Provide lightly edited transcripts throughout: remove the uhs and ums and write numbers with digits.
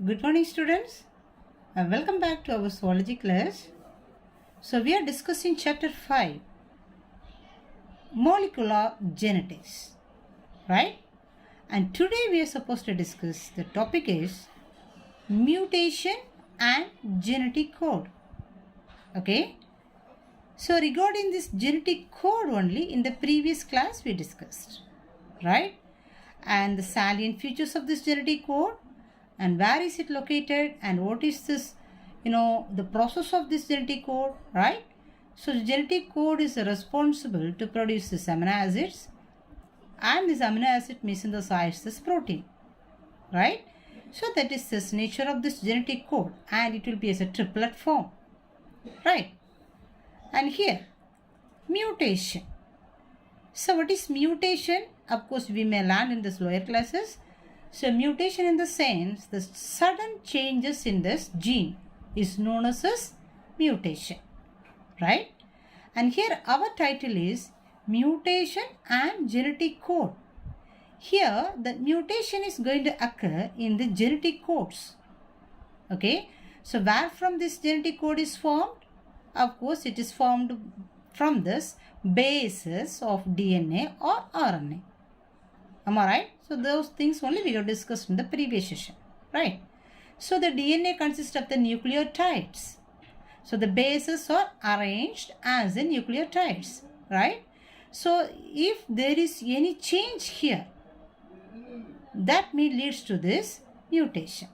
Good morning, students. Welcome back to our zoology class. So we are discussing chapter 5, molecular genetics, right? And today we are supposed to discuss the topic is mutation and genetic code. Okay? So regarding this genetic code only in the previous class we discussed, right? And the salient features of this genetic code and where is it located and what is this, the process of this genetic code, right? So the genetic code is responsible to produce this amino acids and this amino acid may synthesize this protein, right? So that is this nature of this genetic code and it will be as a triplet form, right? And here, mutation. So what is mutation? Of course, we may learn in this lower classes. So mutation in the sense, the sudden changes in this gene is known as mutation, right? And here our title is mutation and genetic code. Here the mutation is going to occur in the genetic codes. Okay. So where from this genetic code is formed? Of course, it is formed from this bases of DNA or RNA. Am I right? So those things only we have discussed in the previous session, right? So the DNA consists of the nucleotides. So the bases are arranged as the nucleotides, right? So if there is any change here, that may leads to this mutation.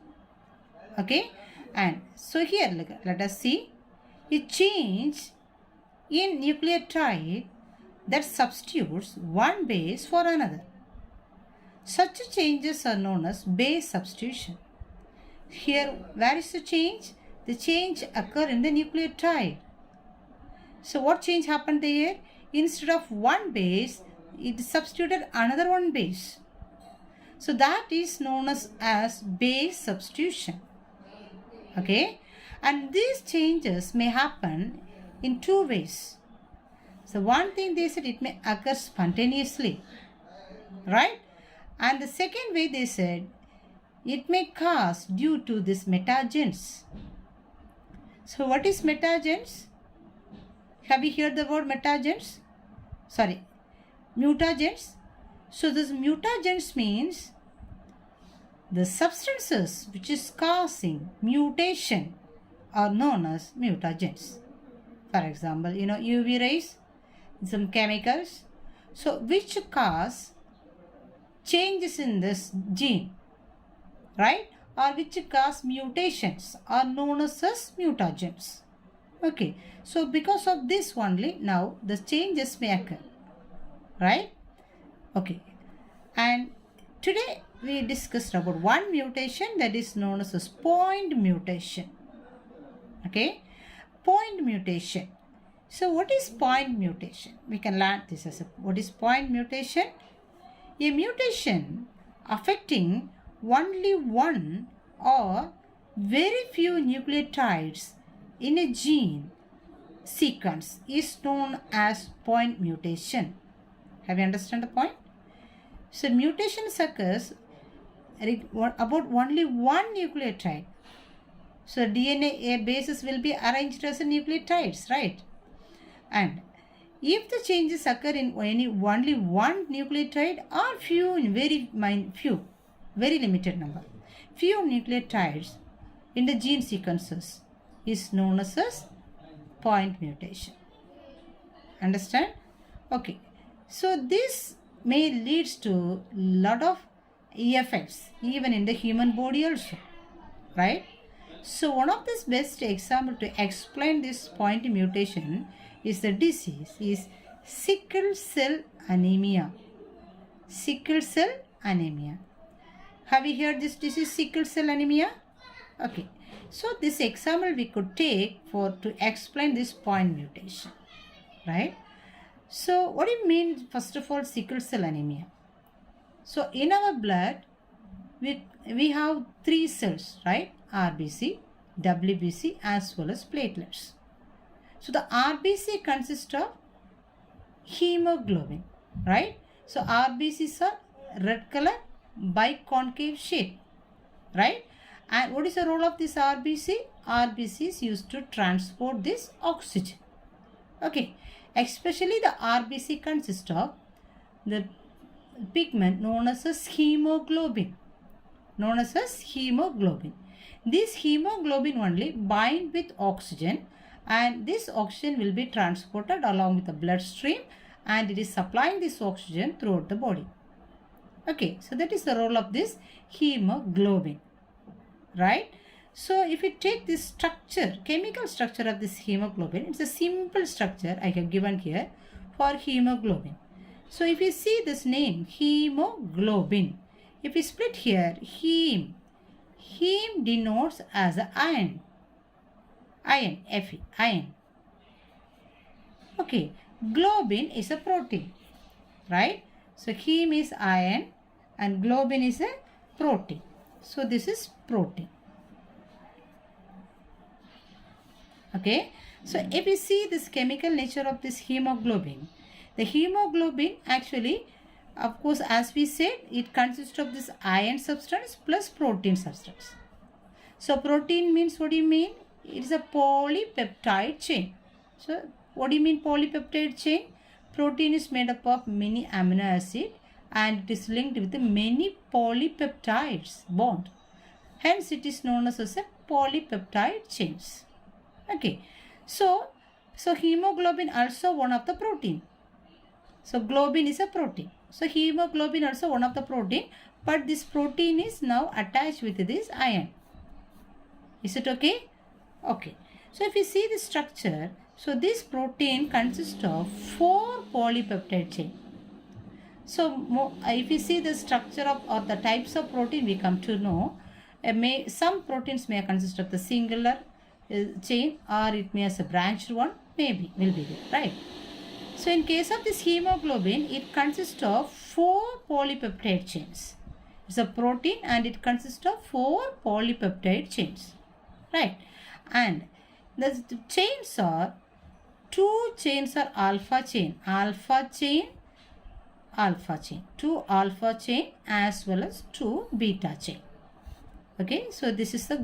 Okay? And so here let us see a change in nucleotide that substitutes one base for another. Such changes are known as base substitution. Here, where is the change? The change occurs in the nucleotide. So what change happened there? Instead of one base, it substituted another one base. So that is known as base substitution. Okay? And these changes may happen in two ways. So one thing they said it may occur spontaneously, right? And the second way they said it may cause due to this mutagens. So what is mutagens? Have you heard the word mutagens? Sorry, mutagens. So this mutagens means the substances which is causing mutation are known as mutagens. For example, UV rays, some chemicals. So which cause changes in this gene, right? Or which cause mutations are known as mutagens. Okay. So because of this only now the changes may occur, right? Okay. And today we discussed about one mutation that is known as point mutation. Okay. Point mutation. So what is point mutation? We can learn this as what is point mutation? A mutation affecting only one or very few nucleotides in a gene sequence is known as point mutation. Have you understand the point? So mutation occurs about only one nucleotide. So DNA bases will be arranged as nucleotides, right? And if the changes occur in only one nucleotide or very limited number, few nucleotides in the gene sequences is known as point mutation. Understand? Okay. So this may leads to lot of effects even in the human body also, right? So one of the best example to explain this point mutation is the disease is sickle cell anemia. Sickle cell anemia. Have you heard this disease, sickle cell anemia? Okay. So this example we could take to explain this point mutation, right? So what do you mean first of all sickle cell anemia? So in our blood we have three cells, right? RBC, WBC as well as platelets. So the RBC consists of hemoglobin, right? So RBCs are red color biconcave shape, right? And what is the role of this RBC? RBC is used to transport this oxygen. Okay, especially the RBC consists of the pigment known as hemoglobin. This hemoglobin only bind with oxygen, and this oxygen will be transported along with the bloodstream, and it is supplying this oxygen throughout the body. Okay, so that is the role of this hemoglobin, right? So if you take this structure, chemical structure of this hemoglobin, it's a simple structure I have given here for hemoglobin. So if you see this name, hemoglobin, if we split here, heme denotes as a iron, Fe, iron. Okay, globin is a protein, right? So heme is iron and globin is a protein. So this is protein. Okay, so if we see this chemical nature of this hemoglobin, the hemoglobin actually, of course, as we said, it consists of this iron substance plus protein substance. So protein means, what do you mean? It is a polypeptide chain. So what do you mean polypeptide chain? Protein is made up of many amino acids and it is linked with many polypeptides bond. Hence it is known as a polypeptide chains. Okay, so hemoglobin also one of the protein. So globin is a protein. So hemoglobin also one of the protein, but this protein is now attached with this iron. Is it okay? Okay. So if you see the structure, so this protein consists of 4 polypeptide chain. So if you see the structure of or the types of protein, we come to know some proteins may consist of the singular chain, or it may as a branched one, maybe will be there, right? So in case of this hemoglobin, it consists of 4 polypeptide chains. It's a protein and it consists of 4 polypeptide chains, right? And the chains are, 2 chains are alpha chain, 2 alpha chain as well as 2 beta chain. Okay, so this is the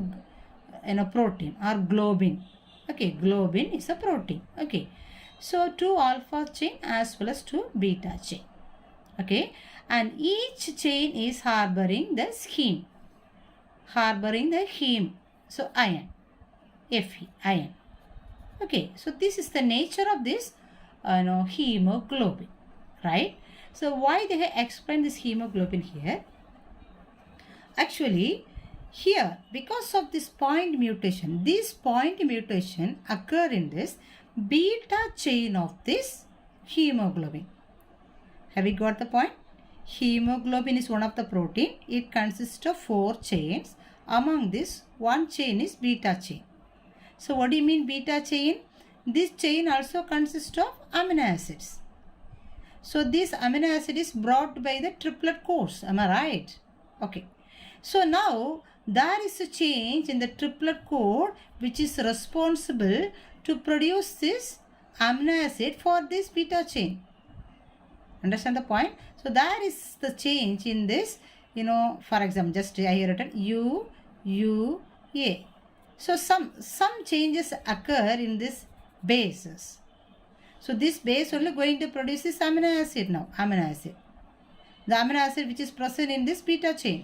protein or globin. Okay, globin is a protein. Okay, so 2 alpha chain as well as 2 beta chain. Okay, and each chain is harboring the heme. So iron, Fe, iron. Okay, so this is the nature of this hemoglobin, right? So why they have explained this hemoglobin here? Actually, here, because of this point mutation occur in this beta chain of this hemoglobin. Have you got the point? Hemoglobin is one of the protein. It consists of 4 chains. Among this, one chain is beta chain. So what do you mean beta chain? This chain also consists of amino acids. So this amino acid is brought by the triplet course. Am I right? Okay. So now there is a change in the triplet code which is responsible to produce this amino acid for this beta chain. Understand the point? So there is the change in this, for example, just I have written A. So some changes occur in this bases. So this base only going to produce this amino acid now, the amino acid which is present in this beta chain.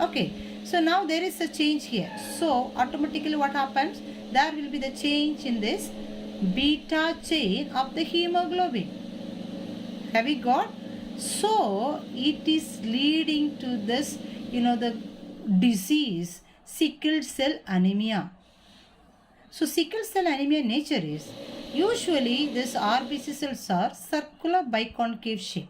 Okay, so now there is a change here. So automatically what happens? There will be the change in this beta chain of the hemoglobin. Have you got? So it is leading to this, the disease, sickle cell anemia. So sickle cell anemia nature is, usually this RBC cells are circular biconcave shape.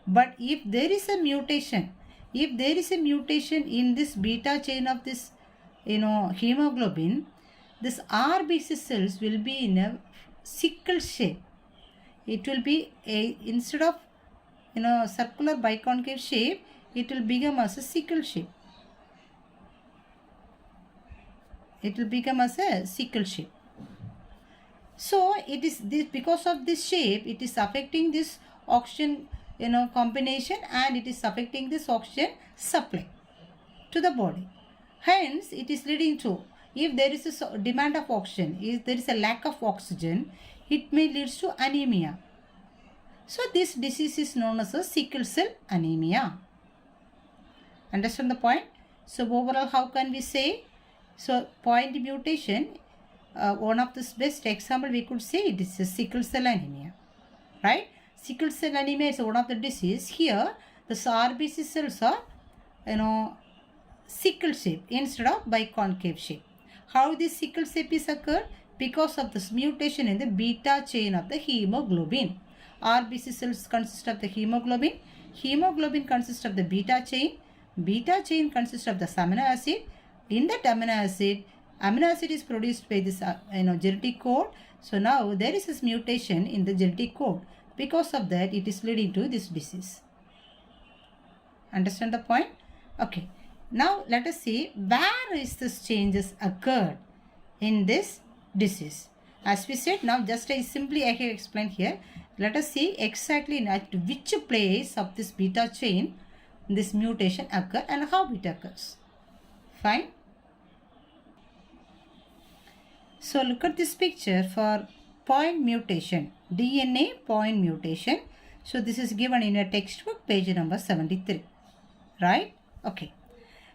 But if there is a mutation in this beta chain of this, hemoglobin, this RBC cells will be in a sickle shape. It will be instead of circular biconcave shape, it will become as a sickle shape. So it is this, because of this shape, it is affecting this oxygen combination, and it is affecting this oxygen supply to the body. Hence, it is leading to, if there is a demand of oxygen, if there is a lack of oxygen, it may lead to anemia. So, this disease is known as a sickle cell anemia. Understand the point? So, overall, how can we say? So, point mutation, one of the best example we could say it is a sickle cell anemia. Right? Sickle cell anemia is one of the disease. Here, the RBC cells are, sickle shape instead of biconcave shape. How this sickle shape is occurred? Because of this mutation in the beta chain of the hemoglobin. RBC cells consist of the hemoglobin. Hemoglobin consists of the beta chain. Beta chain consists of the amino acid. In that amino acid is produced by this genetic code. So now there is this mutation in the genetic code. Because of that, it is leading to this disease. Understand the point? Okay. Now let us see where is this changes occurred in this disease. As we said, now just I have explained here. Let us see exactly at which place of this beta chain this mutation occur and how it occurs. Fine. So look at this picture for point mutation, DNA point mutation. So this is given in your textbook, page number 73. Right? Okay.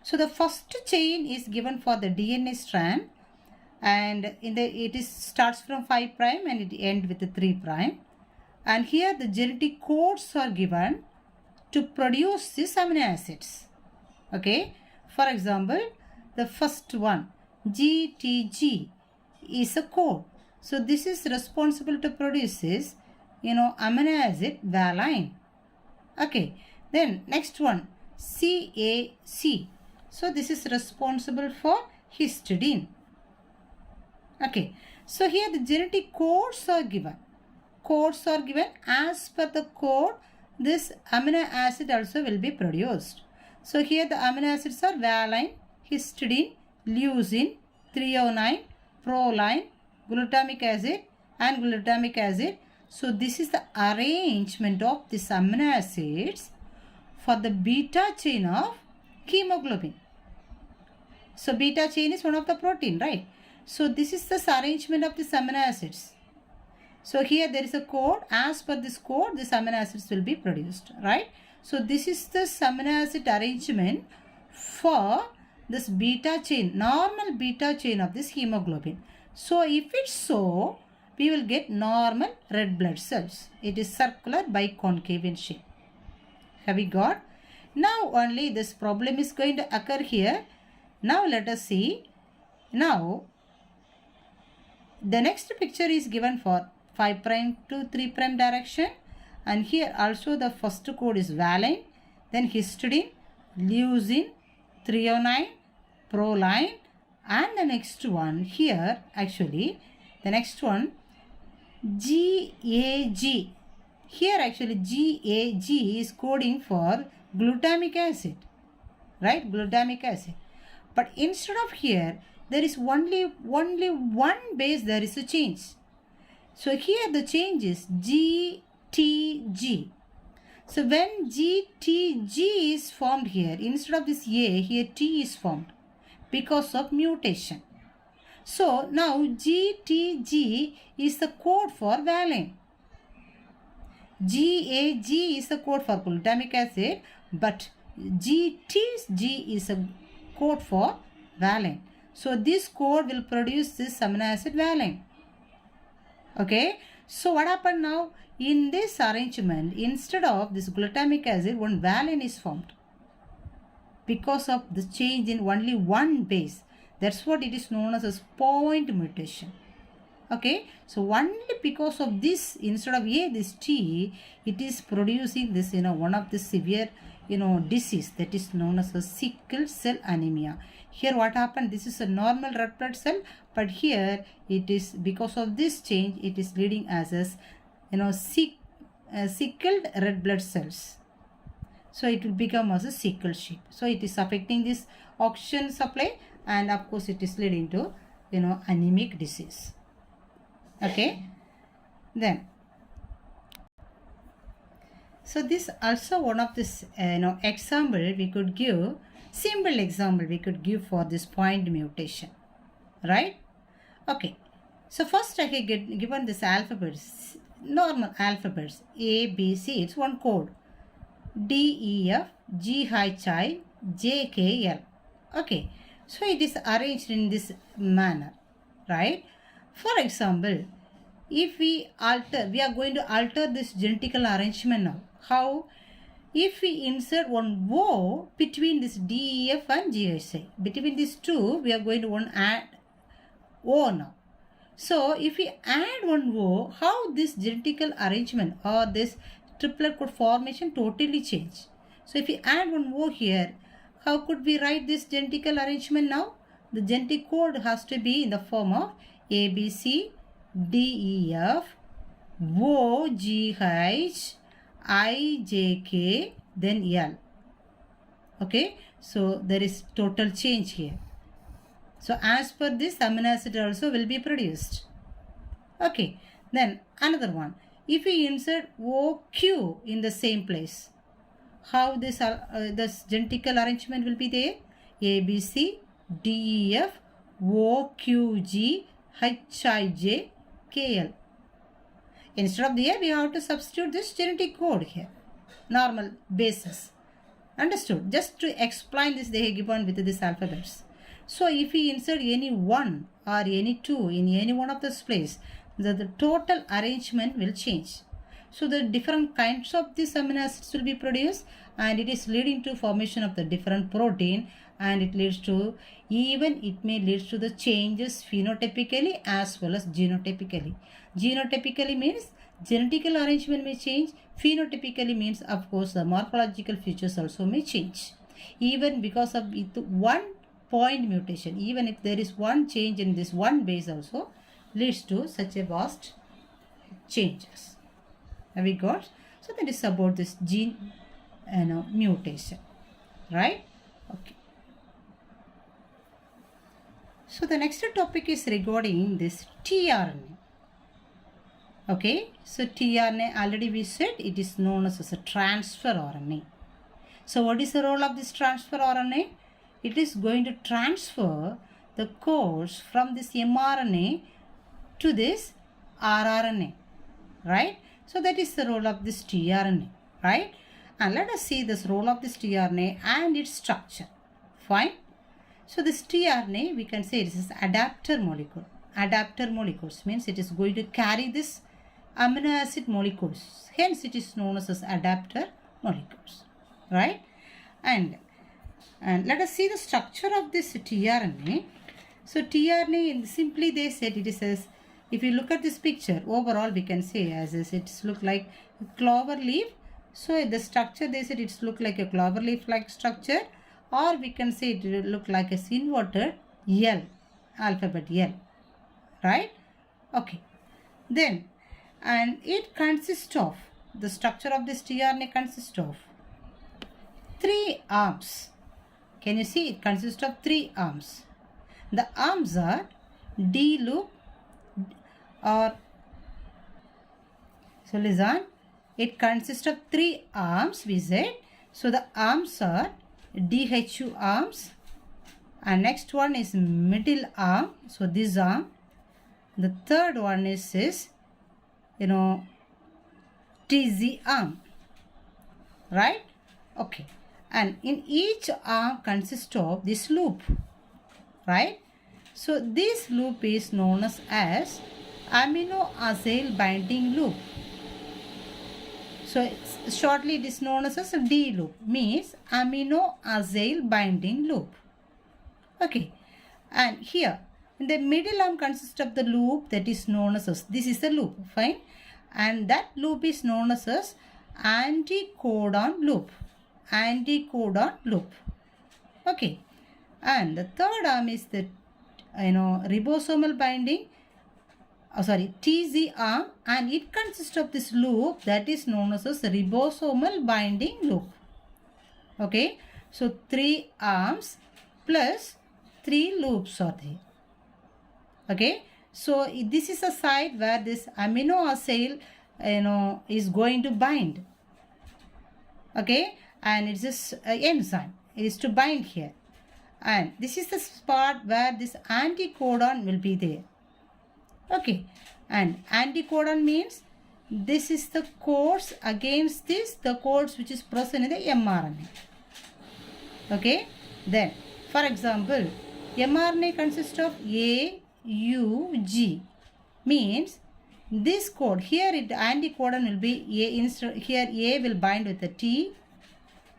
So the first chain is given for the DNA strand, and it starts from 5' and it ends with the 3'. And here the genetic codes are given to produce these amino acids. Okay. For example, the first one, GTG, is a code. So this is responsible to produce this, amino acid valine. Okay. Then next one, CAC. So this is responsible for histidine. Okay. So here the genetic codes are given. Codes are given. As per the code, this amino acid also will be produced. So here the amino acids are valine, histidine, leucine, threonine, proline, glutamic acid and glutamic acid. So this is the arrangement of these amino acids for the beta chain of hemoglobin. So beta chain is one of the protein, right? So this is the arrangement of these amino acids. So here there is a code. As per this code, these amino acids will be produced, right? So this is the amino acid arrangement for this beta chain, normal beta chain of this hemoglobin. So if it's so, we will get normal red blood cells. It is circular biconcave in shape. Have we got? Now only this problem is going to occur here. Now let us see. Now the next picture is given for 5' to 3' direction, and here also the first code is valine, then histidine, leucine, threonine, proline, and the next one here actually the next one GAG. Here actually GAG is coding for glutamic acid, right? Glutamic acid. But instead of here, there is only one base, there is a change. So here the change is GTG. So when GTG is formed here, instead of this A, here T is formed because of mutation. So now GTG is the code for valine. GAG is the code for glutamic acid, but GTG is a code for valine. So this code will produce this amino acid valine. Okay. So what happened now? In this arrangement, instead of this glutamic acid, one valine is formed because of the change in only one base. That's what it is known as point mutation. Okay. So only because of this, instead of A, this T, it is producing this, one of the severe, disease that is known as a sickle cell anemia. Here what happened? This is a normal red blood cell, but here it is because of this change, it is leading as sickled red blood cells. So it will become as a sickle shape. So it is affecting this oxygen supply, and of course it is leading to anemic disease. Okay. Then so this also one of this example we could give Simple example we could give for this point mutation, right? Okay, so first I have given this alphabets, normal alphabets, A, B, C, it's one code. D, E, F, G, H, I, J, K, L. Okay, so it is arranged in this manner, right? For example, if we are going to alter this genetical arrangement now. How? If we insert one O between this D, E, F and G, H, I. Between these two, we are going to add O now. So, if we add one O, how this genetical arrangement or this triplet code formation totally change. So, if we add one O here, how could we write this genetical arrangement now? The genetic code has to be in the form of A, B, C, D, E, F, O, G, H, I, J, K, then L. Okay, so there is total change here. So as per this, amino acid also will be produced. Okay, then another one. If we insert OQ in the same place, how this genetical arrangement will be there? A, B, C, D, E, F, O, Q, G, H, I, J, K, L. Instead of there, we have to substitute this genetic code here. Normal basis. Understood? Just to explain this, they have given with this alphabets. So, if we insert any one or any two in any one of this place, the total arrangement will change. So, the different kinds of these amino acids will be produced, and it is leading to formation of the different protein, and it may lead to the changes phenotypically as well as genotypically. Genotypically means genetical arrangement may change. Phenotypically means, of course, the morphological features also may change. Even because of one point mutation, even if there is one change in this one base also leads to such a vast changes. Have we got? So that is about this gene mutation, right? Okay. So the next topic is regarding this tRNA. Okay, so tRNA already we said it is known as a transfer RNA. So what is the role of this transfer RNA? It is going to transfer the codes from this mRNA to this rRNA, right? So that is the role of this tRNA, right? And let us see this role of this tRNA and its structure. Fine. So this tRNA, we can say it is adapter molecule. Adapter molecules means it is going to carry this amino acid molecules. Hence it is known as adapter molecules, right? And let us see the structure of this tRNA. So tRNA, simply they said it is as, if you look at this picture, overall we can say as it's look like a clover leaf. So the structure they said it's look like a clover leaf like structure, or we can say it will look like a inverted L, alphabet L, right? Okay. Then, and it consists of, the structure of this tRNA consists of 3 arms. Can you see? It consists of 3 arms. The arms are D loop, or so listen, it consists of 3 arms we said. So the arms are DHU arms, and next one is middle arm, so this arm. The third one is TZ arm, right? Okay. And in each arm consists of this loop, right? So this loop is known as amino acyl binding loop. So shortly it is known as a D loop, means amino acyl binding loop. Okay. And here in the middle arm consists of the loop that is known as, this is the loop, fine. And that loop is known as anticodon loop. Anticodon loop. Okay. And the third arm is the ribosomal binding, TZ arm, and it consists of this loop that is known as ribosomal binding loop. Okay. So 3 arms plus 3 loops are there. Okay. So this is a site where this amino acyl is going to bind. Okay. And it's just an enzyme. is to bind here. And this is the spot where this anticodon will be there. Okay, and anticodon means this is the codes against this, the codes which is present in the mRNA. Okay, then for example, mRNA consists of A, U, G. Means this code here, anticodon will be A. Here A will bind with the T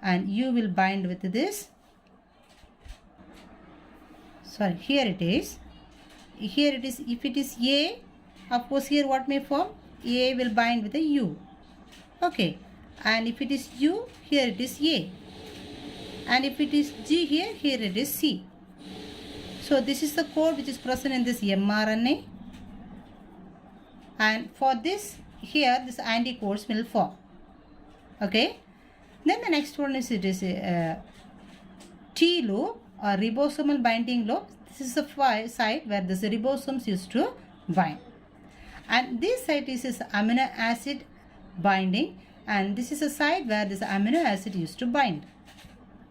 and U will bind with this. Sorry, here it is. Here it is. If it is A, of course here what may form? A will bind with a U. Okay, and if it is U, here it is A. And if it is G here, here it is C. So this is the code which is present in this mRNA. And for this, here this anticodes will form. Okay. Then the next one is it is T loop or ribosomal binding loop. This is the site where the ribosomes used to bind. And this site is amino acid binding, and this is a site where this amino acid used to bind.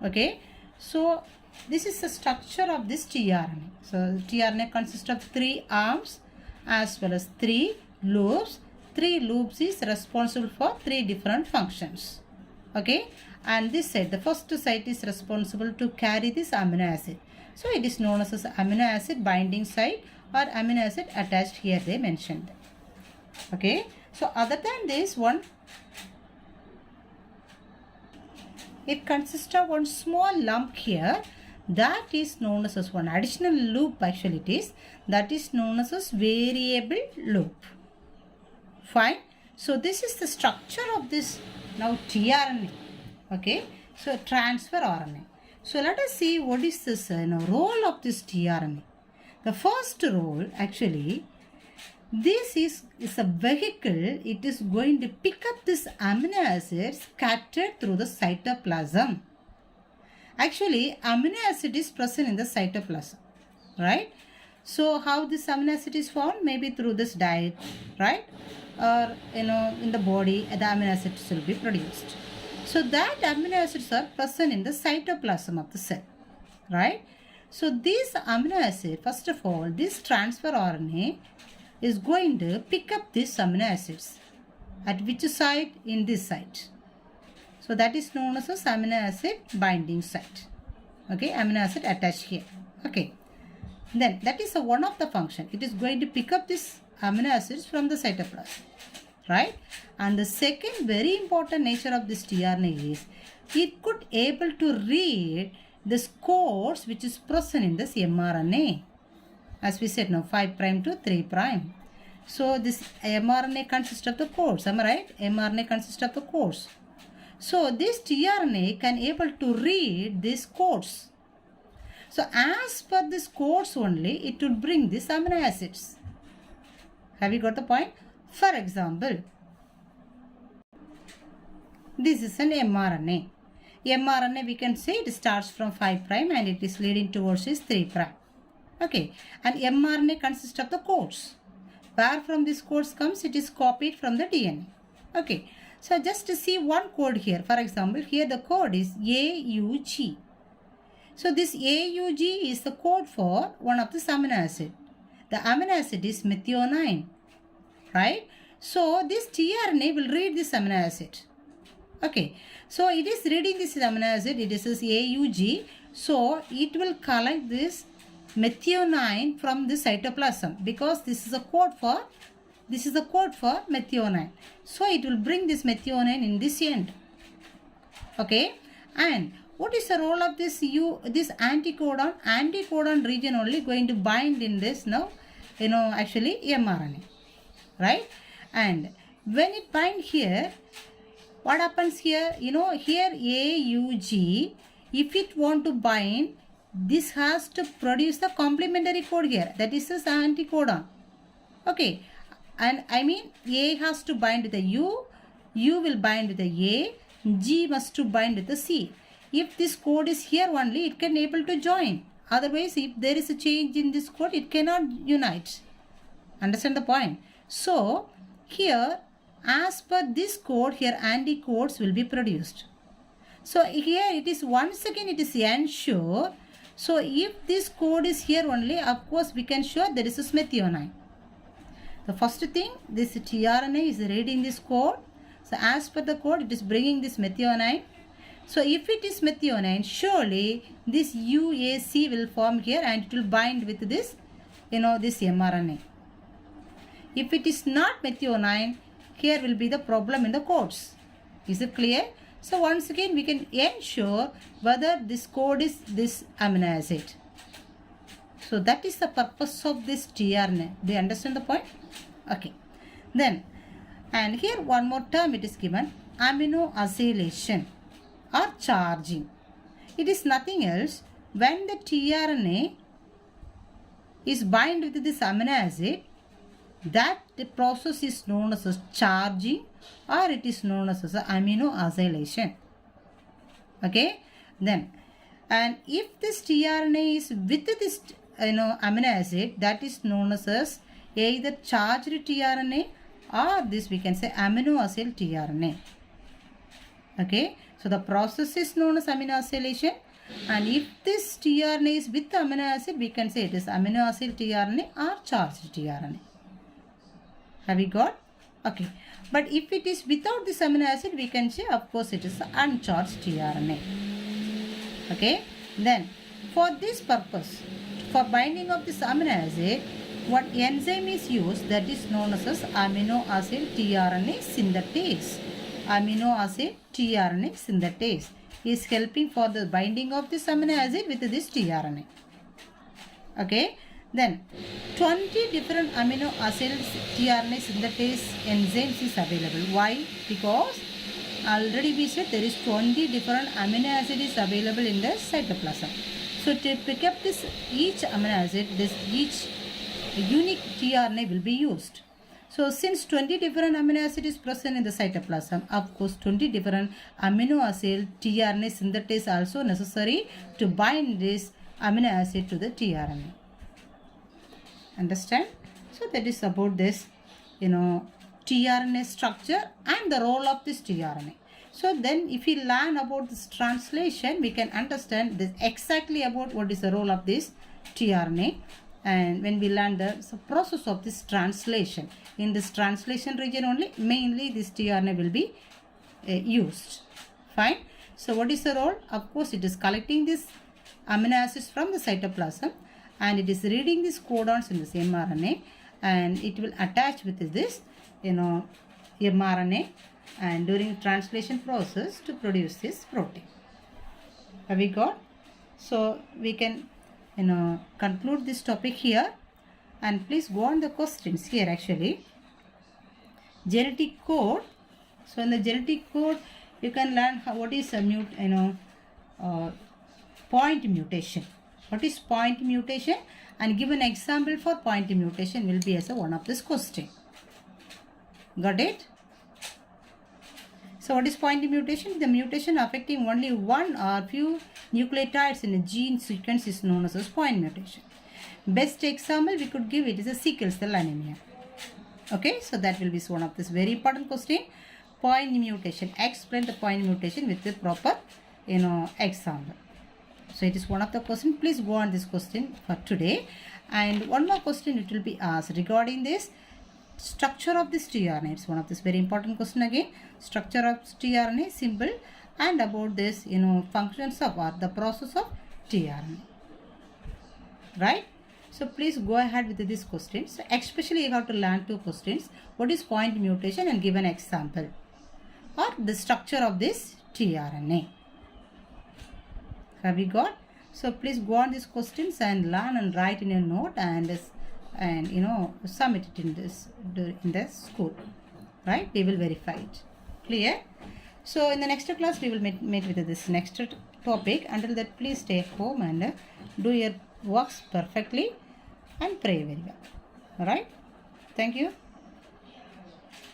Okay. So this is the structure of this tRNA. So tRNA consists of 3 arms as well as 3 loops. 3 loops is responsible for 3 different functions. Okay, and this side, the first site is responsible to carry this amino acid. So it is known as amino acid binding site or amino acid attached here they mentioned. Okay, so other than this one, it consists of one small lump here, that is known as one additional loop actually it is, that is known as variable loop. Fine. So this is the structure of this now tRNA. Okay. So transfer RNA. So let us see what is this role of this tRNA. The first role actually, this is a vehicle. It is going to pick up this amino acids scattered through the cytoplasm. Actually, amino acid is present in the cytoplasm, right? So how this amino acid is formed? Maybe through this diet, right? Or in the body, the amino acids will be produced. So that amino acids are present in the cytoplasm of the cell, right? So this amino acid, first of all, this transfer RNA is going to pick up these amino acids. At which site? In this site. So that is known as amino acid binding site. Okay, amino acid attached here. Okay. Then that is one of the function. It is going to pick up this amino acids from the cytoplasm. Right? And the second very important nature of this tRNA is it could able to read the codes which is present in this mRNA. As we said now, 5' to 3'. So this mRNA consists of the codes. Am I right? mRNA consists of the codes. So this tRNA can able to read these codes. So as per this codes only, it would bring these amino acids. Have you got the point? For example, this is an mRNA. mRNA we can say it starts from 5' and it is leading towards this 3'. Okay, and mRNA consists of the codes. Where from this codes comes, it is copied from the DNA. Okay, so just to see one code here. For example, here the code is AUG. So this AUG is the code for one of the amino acid. The amino acid is methionine, right? So this tRNA will read this amino acid. Okay, so it is reading this amino acid. It is this AUG. So it will collect this methionine from the cytoplasm because this is a code for methionine. So it will bring this methionine in this end. Okay, and what is the role of this anticodon? Anticodon region only going to bind in this now, actually mRNA, right? And when it bind here, what happens here? Here AUG, if it want to bind, this has to produce the complementary code here. That is this anticodon. Okay. And I mean A has to bind with the U will bind with the A, G must to bind with the C. If this code is here only, it can able to join. Otherwise, if there is a change in this code, it cannot unite. Understand the point? So, here, as per this code, here anticodes will be produced. So here it is once again it is ensure. So if this code is here only, of course we can show there is a methionine. The first thing, this tRNA is reading this code. So as per the code, it is bringing this methionine. So if it is methionine, surely this UAC will form here and it will bind with this, this mRNA. If it is not methionine, here will be the problem in the codes. Is it clear? So once again, we can ensure whether this code is this amino acid. So that is the purpose of this tRNA. Do you understand the point? Okay. Then, and here one more term it is given, amino acylation or charging. It is nothing else. When the tRNA is bind with this amino acid, that the process is known as charging or it is known as amino acylation. Okay. Then, and if this tRNA is with this amino acid, that is known as either charged tRNA or this we can say amino acyl tRNA. Okay. So the process is known as amino acylation, and if this tRNA is with amino acid, we can say it is amino acyl tRNA or charged tRNA. Have we got? Okay. But if it is without this amino acid, we can say of course it is uncharged tRNA. Okay. Then for this purpose, for binding of this amino acid, what enzyme is used, that is known as amino acyl tRNA synthetase. Amino acyl tRNA synthetase is helping for the binding of this amino acid with this tRNA. Okay. Then 20 different amino acyl tRNA synthetase enzymes is available. Why? Because already we said there is 20 different amino acid is available in the cytoplasm. So to pick up this each amino acid, this each unique tRNA will be used. So since 20 different amino acid is present in the cytoplasm, of course 20 different amino acid tRNA synthetase also necessary to bind this amino acid to the tRNA. Understand? So that is about this, tRNA structure and the role of this tRNA. So then if we learn about this translation, we can understand this exactly about what is the role of this tRNA. And when we learn the process of this translation, in this translation region only, mainly this tRNA will be used. Fine. So what is the role? Of course, it is collecting this amino acids from the cytoplasm and it is reading these codons in this mRNA and it will attach with this, mRNA, and during translation process to produce this protein. Have we got? So we can conclude this topic here, and please go on the questions here actually. Genetic code. So in the genetic code you can learn what is a point mutation. What is point mutation, and give an example for point mutation will be as one of this question. Got it? So what is point mutation? The mutation affecting only one or few nucleotides in a gene sequence is known as point mutation. Best example we could give it is a sickle cell anemia. Okay, so that will be one of this very important question. Point mutation. Explain the point mutation with the proper example. So it is one of the question. Please go on this question for today. And one more question it will be asked regarding this structure of this tRNA. It's one of this very important question again. Structure of tRNA, symbol, and about this functions of or the process of tRNA. Right? So please go ahead with this question. So especially you have to learn two questions. What is point mutation and give an example, or the structure of this tRNA. Have we got? So please go on these questions and learn and write in your note and submit it in the school. Right? We will verify it. Clear? So in the next class we will meet with this next topic. Until that, please stay home and do your works perfectly and pray very well. Alright? Thank you.